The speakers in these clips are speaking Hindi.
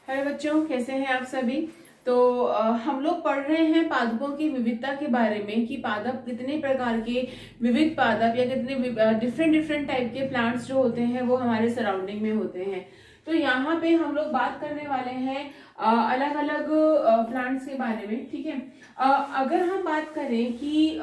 हेलो बच्चों, कैसे हैं आप सभी। तो हम लोग पढ़ रहे हैं पादपों की विविधता के बारे में कि पादप कितने प्रकार के विविध पादप या कितने डिफरेंट डिफरेंट टाइप के प्लांट्स जो होते हैं वो हमारे सराउंडिंग में होते हैं। तो यहाँ पे हम लोग बात करने वाले हैं अलग अलग प्लांट्स के बारे में। ठीक है, अगर हम बात करें कि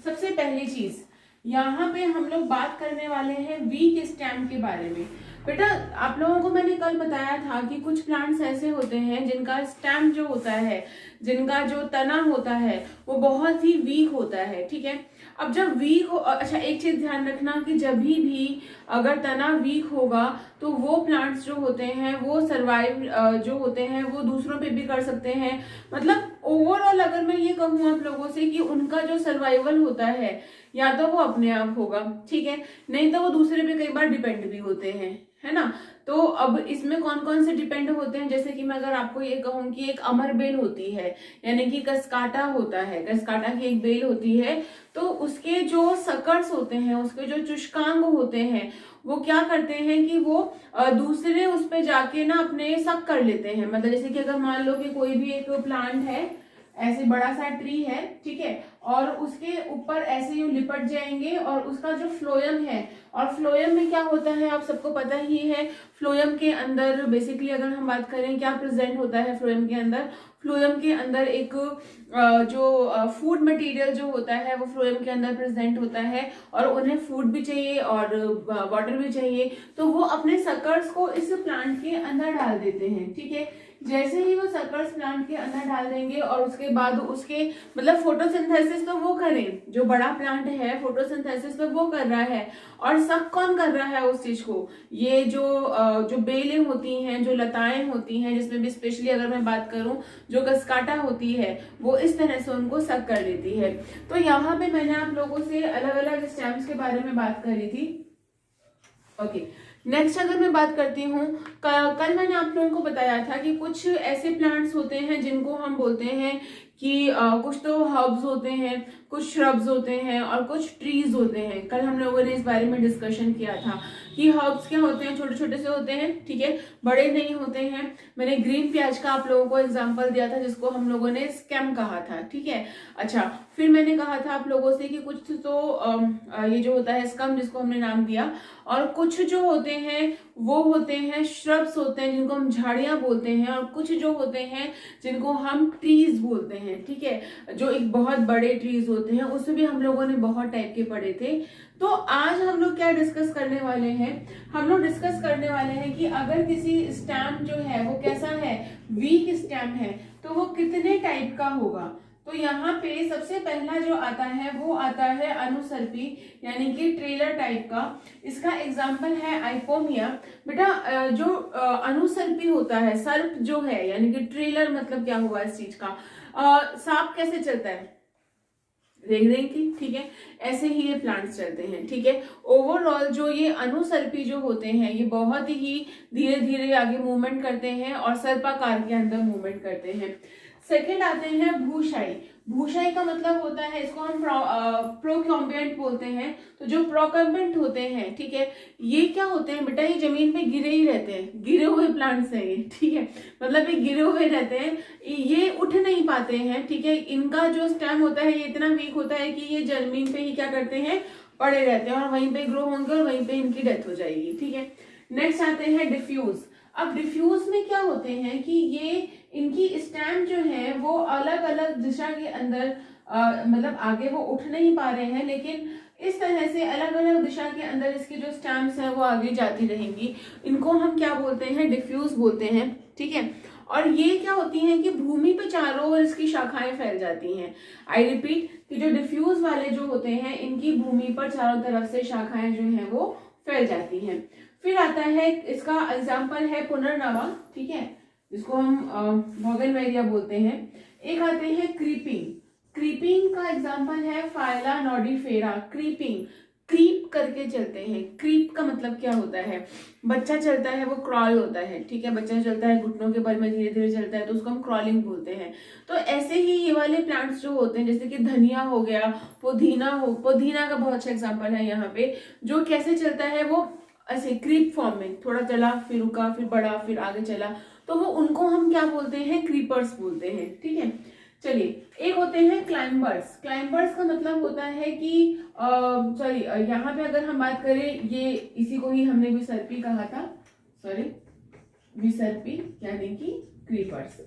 सबसे पहली चीज यहाँ पे हम लोग बात करने वाले हैं वीक स्टेम के बारे में। बेटा, आप लोगों को मैंने कल बताया था कि कुछ प्लांट्स ऐसे होते हैं जिनका स्टेम जो होता है, जिनका जो तना होता है वो बहुत ही वीक होता है। ठीक है, अब जब वीक हो, अच्छा एक चीज ध्यान रखना कि जब भी अगर तना वीक होगा तो वो प्लांट्स जो होते हैं वो सरवाइव जो होते हैं वो दूसरों पे भी कर सकते हैं। मतलब ओवरऑल अगर मैं ये कहूँ आप लोगों से कि उनका जो सर्वाइवल होता है या तो वो अपने आप होगा, ठीक है, नहीं तो वो दूसरे पे कई बार डिपेंड भी होते हैं, है ना। तो अब इसमें कौन कौन से डिपेंड होते हैं, जैसे कि मैं अगर आपको ये कहूँ कि एक अमर बेल होती है, यानी कि कसकाटा होता है, कसकाटा की एक बेल होती है, तो उसके जो सकर्स होते हैं, उसके जो चुष्कांग होते हैं, वो क्या करते हैं कि वो दूसरे उस पे जाके ना अपने सक कर लेते हैं। मतलब जैसे कि अगर मान लो कि कोई भी एक प्लांट है, ऐसे बड़ा सा ट्री है, ठीक है, और उसके ऊपर ऐसे यूं लिपट जाएंगे और उसका जो फ्लोयम है, और फ्लोयम में क्या होता है आप सबको पता ही है। फ्लोयम के अंदर बेसिकली अगर हम बात करें क्या प्रेजेंट होता है फ्लोयम के अंदर, फ्लोयम के अंदर एक जो फूड मटेरियल जो होता है वो फ्लोयम के अंदर प्रेजेंट होता है, और उन्हें फूड भी चाहिए और वाटर भी चाहिए, तो वो अपने सकर्स को इस प्लांट के अंदर डाल देते हैं। ठीक है, जैसे ही वो सकर्स प्लांट के अंदर डाल देंगे और उसके बाद उसके मतलब फोटोसिंथेसिस तो वो करें, जो बड़ा प्लांट है फोटोसिंथेसिस तो वो कर रहा है, और सक कौन कर रहा है उस चीज को, ये जो बेलें होती हैं, जो लताएं होती हैं, जिसमें भी स्पेशली अगर मैं बात करूं जो कसकाटा होती है, वो इस तरह से उनको सक कर लेती है। तो यहाँ पे मैंने आप लोगों से अलग अलग स्टेम्स के बारे में बात करी थी। ओके, नेक्स्ट अगर मैं बात करती हूँ, कल मैंने आप लोगों को बताया था कि कुछ ऐसे प्लांट्स होते हैं जिनको हम बोलते हैं कि कुछ तो हर्ब्स होते हैं, कुछ श्रब्स होते हैं और कुछ ट्रीज होते हैं। कल हम लोगों ने इस बारे में डिस्कशन किया था कि हर्ब्स क्या होते हैं, छोटे छोटे से होते हैं, ठीक है, बड़े नहीं होते हैं। मैंने ग्रीन प्याज का आप लोगों को एग्जांपल दिया था जिसको हम लोगों ने स्केम कहा था, ठीक है। अच्छा, फिर मैंने कहा था आप लोगों से कि कुछ तो ये जो होता है स्कम जिसको हमने नाम दिया, और कुछ जो होते हैं वो होते हैं श्रब्स होते हैं जिनको हम झाड़ियां बोलते हैं, और कुछ जो होते हैं जिनको हम ट्रीज बोलते हैं, ठीक है, जो एक बहुत बड़े ट्रीज होते हैं, उसमें भी हम लोगों ने बहुत टाइप के पढ़े थे। तो आज हम लोग क्या डिस्कस करने वाले हैं, हम लोग डिस्कस करने वाले हैं कि अगर किसी स्टेम जो है वो कैसा है, वीक स्टेम है, तो वो कितने टाइप का होगा। तो यहाँ पे सबसे पहला जो आता है वो आता है अनुसर्पी, यानी कि ट्रेलर टाइप का। इसका एग्जाम्पल है आइपोमिया। बेटा, जो अनुसर्पी होता है, सर्प जो है यानी कि ट्रेलर, मतलब क्या हुआ इस चीज का, सांप कैसे चलता है, रेंग रेंग की, ठीक है, ऐसे ही ये प्लांट्स चलते हैं। ठीक है, ओवरऑल जो ये अनुसर्पी जो होते हैं ये बहुत ही धीरे धीरे आगे मूवमेंट करते हैं और सर्पाकार के अंदर मूवमेंट करते हैं। सेकेंड आते हैं भूशाई। भूशाई का मतलब होता है, इसको हम प्रोकम्बिएंट बोलते हैं। तो जो प्रोकम्बिएंट होते हैं, ठीक है, ये क्या होते हैं बेटा, ये जमीन पे गिरे ही रहते हैं, गिरे हुए प्लांट्स हैं ये, ठीक है, मतलब ये गिरे हुए रहते हैं, ये उठ नहीं पाते हैं, ठीक है। इनका जो स्टेम होता है ये इतना वीक होता है कि ये जमीन पे ही क्या करते हैं, पड़े रहते हैं, और वहीं पे ग्रो होंगे और वहीं पे इनकी डेथ हो जाएगी। ठीक है, नेक्स्ट आते हैं डिफ्यूज। अब डिफ्यूज में क्या होते हैं कि ये इनकी स्टेम जो है वो अलग अलग दिशा के अंदर मतलब आगे वो उठ नहीं पा रहे हैं, लेकिन इस तरह से अलग अलग दिशा के अंदर इसकी जो स्टेम्स है वो आगे जाती रहेंगी। इनको हम क्या बोलते हैं, डिफ्यूज बोलते हैं। ठीक है, और ये क्या होती हैं कि भूमि पे चारों ओर इसकी शाखाएं फैल जाती हैं। आई रिपीट कि जो डिफ्यूज वाले जो होते हैं इनकी भूमि पर चारों तरफ से शाखाएं जो हैं वो फैल जाती हैं। फिर आता है, इसका एग्जाम्पल है पुनर्नवा, ठीक है, जिसको हम बोगनवेलिया बोलते हैं। एक आते हैं क्रीपिंग। क्रीपिंग का एग्जाम्पल है फाइला नोडीफेरा। क्रीपिंग, क्रीप करके चलते हैं। क्रीप का मतलब क्या होता है, बच्चा चलता है वो क्रॉल होता है, ठीक है, बच्चा चलता है घुटनों के बल में धीरे धीरे चलता है, तो उसको हम क्रॉलिंग बोलते हैं। तो ऐसे ही ये वाले प्लांट्स जो होते हैं, जैसे कि धनिया हो गया, पुदीना का बहुत अच्छा एग्जाम्पल है यहाँ पे, जो कैसे चलता है वो ऐसे क्रीप फॉर्म में, थोड़ा चला फिर रुका फिर बढ़ा फिर आगे चला, तो तो वो उनको हम क्या बोलते हैं, क्रीपर्स बोलते हैं। ठीक है, चलिए एक होते हैं क्लाइंबर्स। क्लाइंबर्स का मतलब होता है कि सॉरी यहाँ पे अगर हम बात करें, ये इसी को ही हमने विसर्पी कहा था, सॉरी विसर्पी यानी कि क्रीपर्स।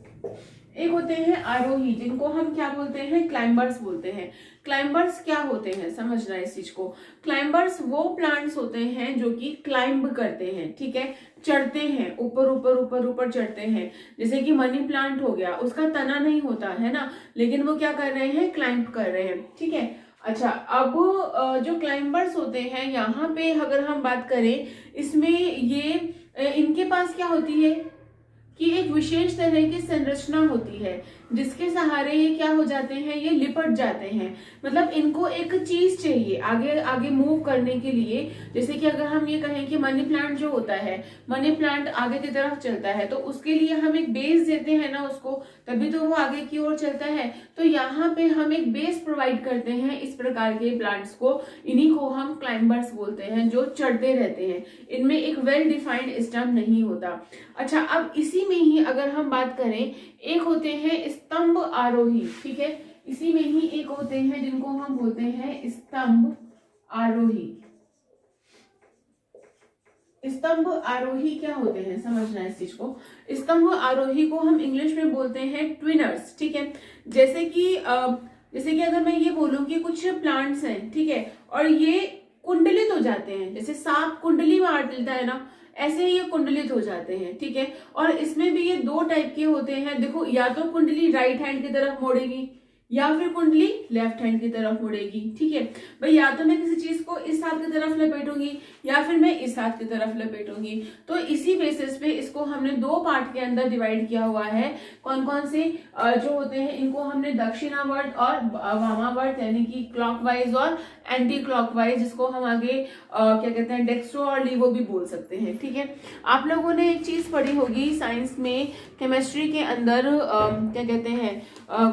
एक होते हैं आरोही, जिनको हम क्या बोलते हैं, क्लाइंबर्स बोलते हैं। क्लाइंबर्स क्या होते हैं, समझना इस चीज को। क्लाइंबर्स वो प्लांट्स होते हैं जो कि क्लाइंब करते हैं, ठीक है, चढ़ते हैं, ऊपर ऊपर ऊपर ऊपर चढ़ते हैं। जैसे कि मनी प्लांट हो गया, उसका तना नहीं होता है ना, लेकिन वो क्या कर रहे हैं, क्लाइंब कर रहे हैं। ठीक है, अच्छा अब जो क्लाइंबर्स होते हैं, यहाँ पे अगर हम बात करें, इसमें ये इनके पास क्या होती है कि एक विशेष तरह की संरचना होती है, जिसके सहारे ये क्या हो जाते हैं, ये लिपट जाते हैं। मतलब इनको एक चीज चाहिए आगे आगे मूव करने के लिए। जैसे कि अगर हम ये कहें कि मनी प्लांट जो होता है, मनी प्लांट आगे की तरफ चलता है, तो उसके लिए हम एक बेस देते हैं ना उसको, तभी तो वो आगे की ओर चलता है। तो यहाँ पे हम एक बेस प्रोवाइड करते हैं इस प्रकार के प्लांट्स को, इन्हीं को हम क्लाइंबर्स बोलते हैं, जो चढ़ते रहते हैं। इनमें एक वेल डिफाइंड स्टैम नहीं होता। अच्छा, अब इसी में ही अगर हम बात करें, एक होते हैं स्तंभ आरोही। ठीक है, इसी में ही एक होते हैं जिनको हम बोलते हैं स्तंभ आरोही। स्तंभ आरोही क्या होते हैं, समझना है इस चीज को। स्तंभ आरोही को हम इंग्लिश में बोलते हैं ट्विनर्स। ठीक है, जैसे कि अगर मैं ये बोलूं कि कुछ प्लांट्स हैं, ठीक है, और ये कुंडलित हो जाते हैं, जैसे सांप कुंडली मार देता है ना, ऐसे ही ये कुंडलित हो जाते हैं। ठीक है, और इसमें भी ये दो टाइप के होते हैं। देखो, या तो कुंडली राइट हैंड की तरफ मोड़ेगी, या फिर कुंडली लेफ्ट हैंड की तरफ मुड़ेगी। ठीक है भाई, या तो मैं किसी चीज को इस हाथ की तरफ लपेटूंगी, या फिर मैं इस हाथ की तरफ लपेटूंगी। तो इसी बेसिस पे इसको हमने दो पार्ट के अंदर डिवाइड किया हुआ है। कौन कौन से जो होते हैं, इनको हमने दक्षिणावर्त और वामावर्त यानी कि क्लॉकवाइज और एंटी क्लॉकवाइज, जिसको हम आगे क्या कहते हैं, डेक्स्ट्रो और लीवो भी बोल सकते हैं। ठीक है, आप लोगों ने एक चीज पढ़ी होगी साइंस में, केमिस्ट्री के अंदर क्या कहते हैं,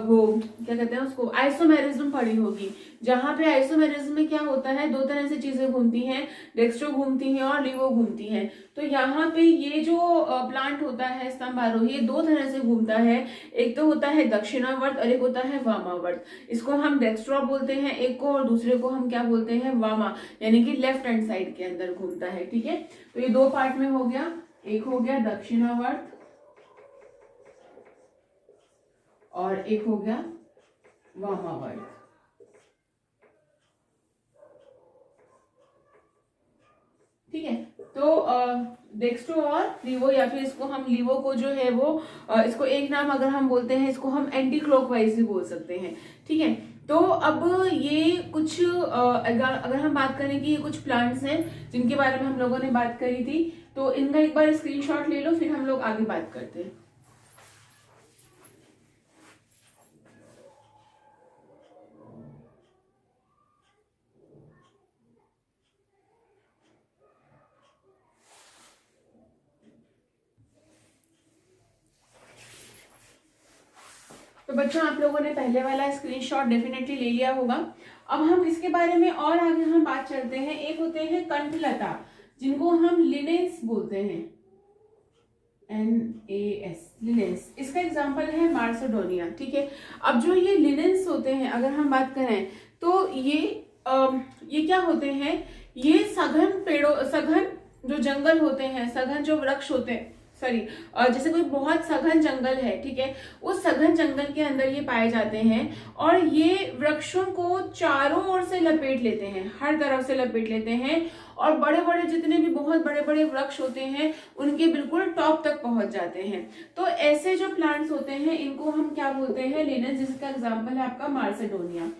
वो क्या कहते हैं उसको, आइसोमेरिज्म पढ़ी होगी। जहां पे आइसोमेरिज्म में क्या होता है, दो तरह से चीजें घूमती हैं, डेक्स्ट्रो घूमती हैं और लीवो घूमती हैं। तो यहाँ पे ये जो प्लांट होता है स्तंभ आरोही, ये दो तरह से घूमता है। एक तो होता है दक्षिणावर्त और एक होता है वामावर्त। इसको हम डेक्स्ट्रो बोलते हैं एक को, और दूसरे को हम क्या बोलते हैं, वामा, यानी कि लेफ्ट हैंड साइड के अंदर घूमता है। ठीक है, तो ये दो पार्ट में हो गया, एक हो गया दक्षिणावर्त और एक हो गया वामावर्त। ठीक है, तो डेक्स्ट्रो और लीवो, या फिर इसको हम लीवो को जो है वो इसको एक नाम अगर हम बोलते हैं, इसको हम एंटी क्लॉकवाइज भी बोल सकते हैं। ठीक है, तो अब ये कुछ अगर हम बात करें कि ये कुछ प्लांट्स हैं जिनके बारे में हम लोगों ने बात करी थी, तो इनका एक बार स्क्रीनशॉट ले लो, फिर हम लोग आगे बात करते हैं। तो बच्चों, आप लोगों ने पहले वाला स्क्रीनशॉट डेफिनेटली ले लिया होगा। अब हम इसके बारे में और आगे हम बात चलते हैं। एक होते हैं कंठलता, जिनको हम लिनेंस बोलते हैं, NAS, लिनेंस। इसका एग्जांपल है मार्सोडोनिया। ठीक है, अब जो ये लिनेंस होते हैं, अगर हम बात करें तो ये क्या होते हैं, ये सघन पेड़ों, सघन जो जंगल होते हैं, सघन जो वृक्ष होते हैं, सॉरी जैसे कोई बहुत सघन जंगल है, ठीक है, उस सघन जंगल के अंदर ये पाए जाते हैं। और ये वृक्षों को चारों ओर से लपेट लेते हैं, हर तरफ से लपेट लेते हैं, और बड़े बड़े जितने भी बहुत बड़े बड़े वृक्ष होते हैं उनके बिल्कुल टॉप तक पहुंच जाते हैं। तो ऐसे जो प्लांट्स होते हैं इनको हम क्या बोलते हैं, लिनेंस, जिसका एग्जाम्पल है आपका मार्सेडोनिया।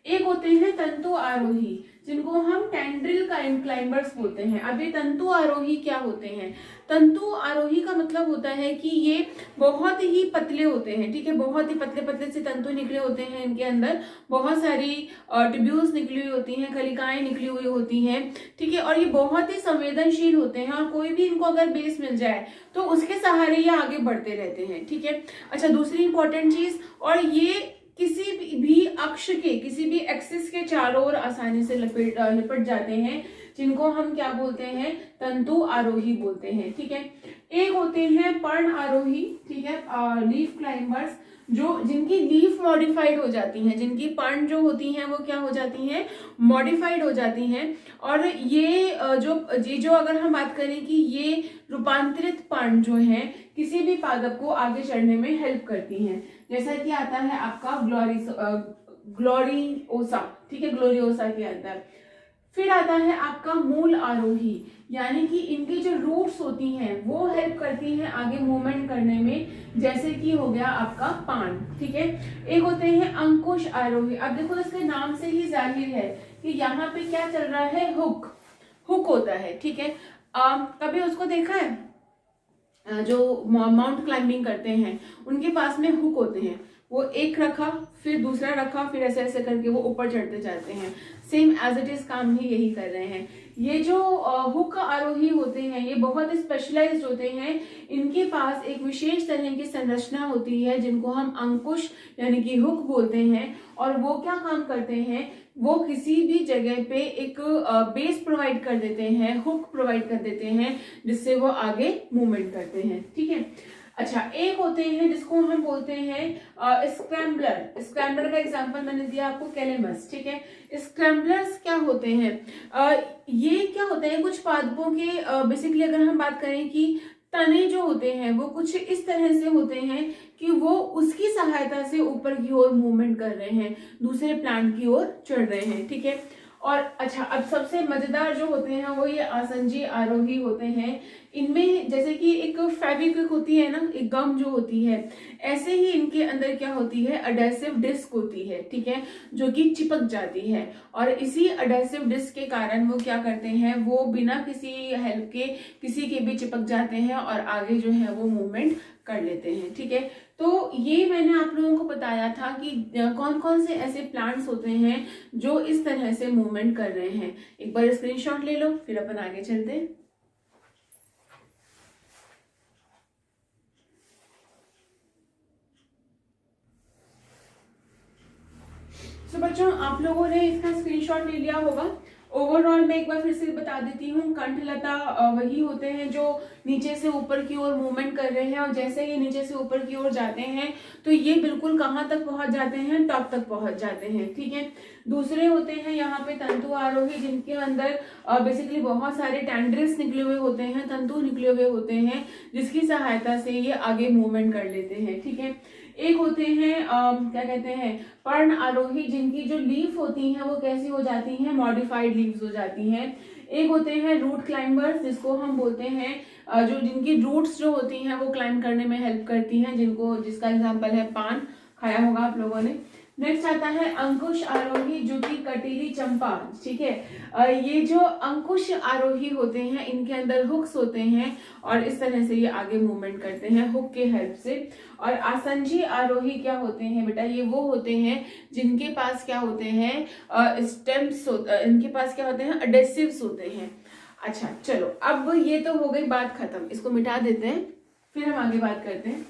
एक होते हैं तंतु आरोही, जिनको हम टेंड्रिल क्लाइंबर्स बोलते हैं। अब ये तंतु आरोही क्या होते हैं, तंतु आरोही का मतलब होता है कि ये बहुत ही पतले होते हैं। ठीक है, बहुत ही पतले पतले से तंतु निकले होते हैं, इनके अंदर बहुत सारी ट्यूब्यूल्स निकली हुई होती हैं, कलिकाएं निकली हुई होती हैं। ठीक है, और ये बहुत ही संवेदनशील होते हैं, और कोई भी इनको अगर बेस मिल जाए तो उसके सहारे ये आगे बढ़ते रहते हैं। ठीक है, अच्छा, दूसरी इंपॉर्टेंट चीज, और ये किसी भी अक्ष के, किसी भी एक्सिस के चारों ओर आसानी से लिपट जाते हैं। जिनको हम क्या बोलते हैं, तंतु आरोही बोलते हैं। ठीक है, एक होते हैं पर्ण आरोही, ठीक है, लीफ क्लाइंबर्स, जो जिनकी लीफ मॉडिफाइड हो जाती हैं, जिनकी पर्ण जो होती हैं वो क्या हो जाती हैं, मॉडिफाइड हो जाती हैं। और ये जो अगर हम बात करें कि ये रूपांतरित पर्ण जो है किसी भी पादप को आगे चढ़ने में हेल्प करती हैं। जैसा कि आता है आपका ग्लोरियोसा, ठीक है, ग्लोरियोसा के अंदर। फिर आता है आपका मूल आरोही, यानी कि इनकी जो रूट्स होती हैं वो हेल्प करती हैं आगे मूवमेंट करने में, जैसे कि हो गया आपका पान। ठीक है, एक होते हैं अंकुश आरोही। अब देखो इसके नाम से ही जाहिर है कि यहाँ पे क्या चल रहा है, हुक होता है। ठीक है, कभी उसको देखा है जो माउंट क्लाइंबिंग करते हैं उनके पास में हुक होते हैं, वो एक रखा फिर दूसरा रखा फिर ऐसे ऐसे करके वो ऊपर चढ़ते जाते हैं। सेम एज इट इज काम ही यही कर रहे हैं। ये जो हुक आरोही होते हैं ये बहुत स्पेशलाइज्ड होते हैं, इनके पास एक विशेष तरह की संरचना होती है जिनको हम अंकुश यानी कि हुक बोलते हैं। और वो क्या काम करते हैं, वो किसी भी जगह पे एक बेस प्रोवाइड कर देते हैं, हुक प्रोवाइड कर देते हैं, जिससे वो आगे मूवमेंट करते हैं। ठीक है, अच्छा, एक होते हैं जिसको हम बोलते हैं स्क्रैम्बलर का एग्जांपल मैंने दिया आपको, कैलेमस। ठीक है, स्क्रैम्बलर्स क्या होते हैं, ये क्या होते हैं, कुछ पादपों के बेसिकली अगर हम बात करें कि तने जो होते हैं वो कुछ इस तरह से होते हैं कि वो उसकी सहायता से ऊपर की ओर मूवमेंट कर रहे हैं, दूसरे प्लांट की ओर चढ़ रहे हैं। ठीक है, और अच्छा, अब सबसे मजेदार जो होते हैं वो ये आसंजी आरोही होते हैं। इनमें जैसे कि एक फेविक्विक होती है ना, एक गम जो होती है, ऐसे ही इनके अंदर क्या होती है, अडेसिव डिस्क होती है। ठीक है, जो कि चिपक जाती है, और इसी अडेसिव डिस्क के कारण वो क्या करते हैं, वो बिना किसी हेल्प के किसी के भी चिपक जाते हैं और आगे जो है वो मूवमेंट कर लेते हैं। ठीक है, तो ये मैंने आप लोगों को बताया था कि कौन कौन से ऐसे प्लांट्स होते हैं जो इस तरह से मूवमेंट कर रहे हैं। एक बार स्क्रीनशॉट ले लो फिर अपन आगे चलते हैं। तो बच्चों आप लोगों ने इसका स्क्रीनशॉट ले लिया होगा। ओवरऑल मैं एक बार फिर से बता देती हूँ, कंठलता वही होते हैं जो नीचे से ऊपर की ओर मूवमेंट कर रहे हैं, और जैसे ही नीचे से ऊपर की ओर जाते हैं तो ये बिल्कुल कहाँ तक पहुंच जाते हैं, टॉप तक पहुंच जाते हैं। ठीक है, दूसरे होते हैं यहाँ पे तंतु आरोही, जिनके अंदर बेसिकली बहुत सारे टेंड्रिल्स निकले हुए होते हैं, तंतु निकले हुए होते हैं, जिसकी सहायता से ये आगे मूवमेंट कर लेते हैं। ठीक है, एक होते हैं क्या कहते हैं, पर्ण आरोही, जिनकी जो लीफ होती हैं वो कैसी हो जाती हैं, मॉडिफाइड लीव्स हो जाती हैं। एक होते हैं रूट क्लाइंबर्स, जिसको हम बोलते हैं जो जिनकी रूट्स जो होती हैं वो क्लाइंब करने में हेल्प करती हैं, जिसका एग्जांपल है पान, खाया होगा आप लोगों ने। नेक्स्ट आता है अंकुश आरोही, जो कि कटीली चंपा। ठीक है, ये जो अंकुश आरोही होते हैं इनके अंदर हुक्स होते हैं और इस तरह से ये आगे मूवमेंट करते हैं हुक के हेल्प से। और आसंजी आरोही क्या होते हैं बेटा, ये वो होते हैं जिनके पास क्या होते हैं, स्टेम्स, इनके पास क्या होते हैं, अडेसिव्स होते हैं। अच्छा चलो, अब ये तो हो गई बात खत्म, इसको मिटा देते हैं फिर हम आगे बात करते हैं।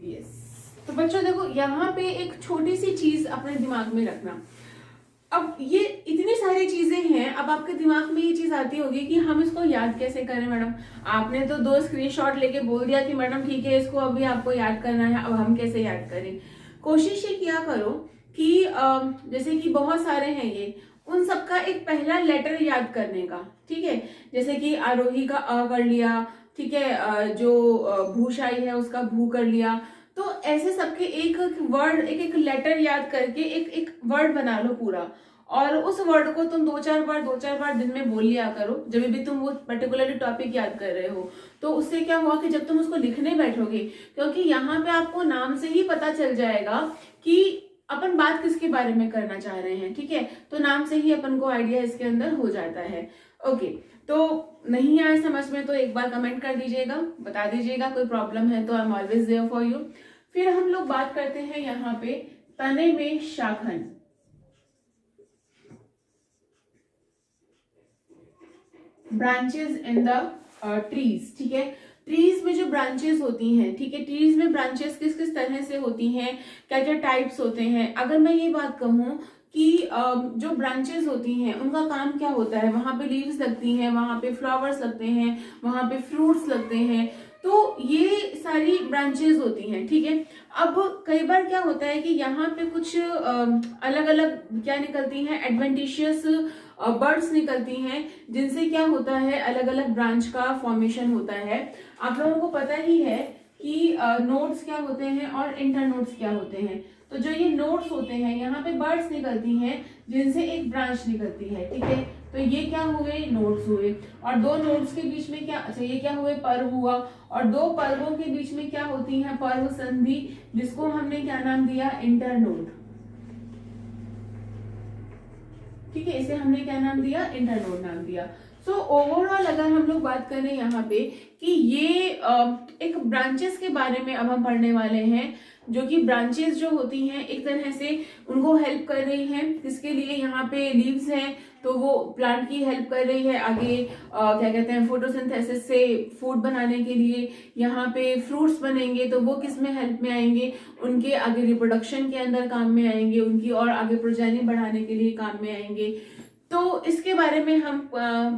यस, तो बच्चों देखो यहाँ पे एक छोटी सी चीज अपने दिमाग में रखना। अब ये इतनी सारी चीजें हैं, अब आपके दिमाग में ये चीज आती होगी कि हम इसको याद कैसे करें मैडम। आपने तो 2 स्क्रीनशॉट लेके बोल दिया कि मैडम ठीक है इसको अभी आपको याद करना है, अब हम कैसे याद करें। कोशिश ये किया करो कि जैसे कि बहुत सारे हैं ये, उन सबका एक पहला लेटर याद करने का। ठीक है, जैसे कि आरोही का अ कर लिया, ठीक है, जो भूशाई है उसका भू कर लिया। तो ऐसे सबके एक वर्ड, एक एक लेटर याद करके एक एक वर्ड बना लो पूरा, और उस वर्ड को तुम 2-4 बार दिन में बोल लिया करो जब भी तुम वो पर्टिकुलरली टॉपिक याद कर रहे हो। तो उससे क्या हुआ कि जब तुम उसको लिखने बैठोगे, क्योंकि यहाँ पे आपको नाम से ही पता चल जाएगा कि अपन बात किसके बारे में करना चाह रहे हैं। ठीक है, तो नाम से ही अपन को आइडिया इसके अंदर हो जाता है। ओके, तो नहीं आए समझ में तो एक बार कमेंट कर दीजिएगा, बता दीजिएगा, कोई प्रॉब्लम है तो I am always there for you. फिर हम लोग बात करते हैं यहाँ पे तने में शाखन। Branches in the trees. ठीक है, ट्रीज में जो ब्रांचेस होती हैं, ठीक है, ट्रीज में ब्रांचेस किस किस तरह से होती हैं, क्या क्या टाइप्स होते हैं। अगर मैं ये बात कहूँ कि जो ब्रांचेस होती हैं उनका काम क्या होता है, वहां पे लीव्स लगती हैं, वहां पे फ्लावर्स लगते हैं, वहां पे फ्रूट्स लगते हैं, तो ये सारी ब्रांचेस होती हैं, ठीक है। अब कई बार क्या होता है कि यहाँ पे कुछ अलग अलग क्या निकलती हैं, एडवेंटिशियस बर्ड्स निकलती हैं, जिनसे क्या होता है अलग अलग ब्रांच का फॉर्मेशन होता है। आप लोगों को पता ही है कि नोड्स क्या होते हैं और इंटरनोड्स क्या होते हैं। तो जो ये नोड्स होते हैं, यहाँ पे बर्ड्स निकलती हैं जिनसे एक ब्रांच निकलती है, ठीक है। तो ये क्या हुए, नोड्स हुए। और दो नोड्स के बीच में क्या, अच्छा ये क्या हुए, पर्व हुआ। और दो पर्वों के बीच में क्या होती है, पर्व संधि, जिसको हमने क्या नाम दिया, इंटरनोड, ठीक है। इसे हमने क्या नाम दिया, इंटरनोड नाम दिया। सो ओवरऑल अगर हम लोग बात करें यहाँ पे कि ये एक ब्रांचेस के बारे में अब हम पढ़ने वाले हैं, जो कि ब्रांचेस जो होती हैं एक तरह से उनको हेल्प कर रही हैं, किसके लिए, यहाँ पे लीव्स हैं तो वो प्लांट की हेल्प कर रही है आगे क्या कहते हैं, फोटोसिंथेसिस से फूड बनाने के लिए। यहाँ पे फ्रूट्स बनेंगे तो वो किस में हेल्प में आएंगे, उनके आगे रिप्रोडक्शन के अंदर काम में आएंगे, उनकी और आगे प्रोजेनी बढ़ाने के लिए काम में आएंगे। तो इसके बारे में हम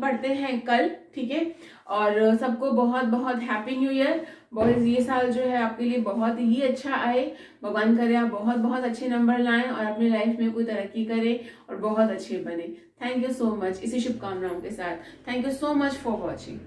पढ़ते हैं कल, ठीक है। और सबको बहुत बहुत हैप्पी न्यू ईयर। बहुत ये साल जो है आपके लिए बहुत ही अच्छा आए, भगवान करे आप बहुत बहुत अच्छे नंबर लाएं और अपनी लाइफ में कोई तरक्की करें और बहुत अच्छे बने। थैंक यू सो मच, इसी शुभकामनाओं के साथ thank you so much for watching.